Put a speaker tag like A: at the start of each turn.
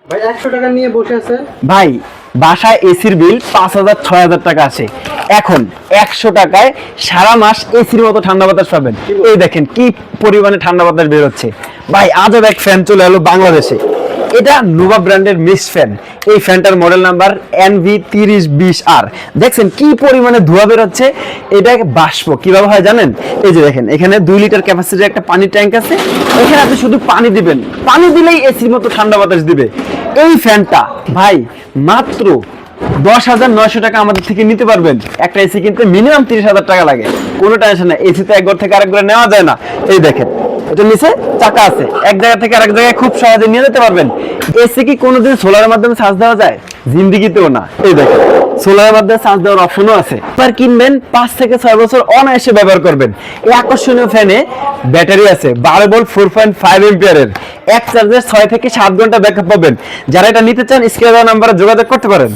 A: ভাই 100 টাকা নিয়ে বসে আছে।
B: ভাই বাসায় এসির বিল 5,000-6,000 টাকা আছে, এখন 100 টাকায় সারা মাস এসির মতো ঠান্ডা বাতাস পাবেন। এই দেখেন কি পরিমাণে ঠান্ডা বাতাস বের হচ্ছে। ভাই আজব এক ফ্যান চলে এলো বাংলাদেশে, এটা নোভা ব্র্যান্ডের মিক্স ফ্যান। এই ফ্যানটার মডেল নাম্বার NV3020R। দেখছেন কি পরিমাণে ধোঁয়া বের হচ্ছে। এটা বাষ্প কিভাবে হয় জানেন? এই যে দেখেন এখানে 2 লিটার ক্যাপাসিটির একটা পানির ট্যাঙ্ক আছে, এখানে আপনি শুধু পানি দিবেন, পানি দিলেই এসির মতো ঠান্ডা বাতাস দিবে। এই ফ্যানটা ভাই মাত্র 10,900 টাকা আমাদের থেকে নিতে পারবেন। একটা এসি কিনতে মিনিমাম 30,000 টাকা লাগে, কোনো টেনশন নাই। এসি তো এক ঘর থেকে আরেক ঘরে নেওয়া যায় না। এই দেখেন এটা নিচে চাকা আছে, এক জায়গা থেকে আরেক জায়গায় খুব সহজে নিয়ে যেতে পারবেন। এসি কি কোনোদিন সোলারের মাধ্যমে চার্জ দেওয়া যায়? জিন্দিগিতেও না। এই দেখেন সোলারের মাধ্যমে চার্জ দেওয়ার অপশনও আছে। এবার কিনবেন 5 থেকে 6 বছর অনায়াসে ব্যবহার করবেন। এই আকর্ষণীয় ফ্যানে ব্যাটারি আছে 12 ভোল্ট 4.5 এম্পিয়ারের। এক চার্জে 6 থেকে 7 ঘন্টা ব্যাকআপ পাবেন। যারা এটা নিতে চান স্ক্রিনে দেওয়া নাম্বারে যোগাযোগ করতে পারেন।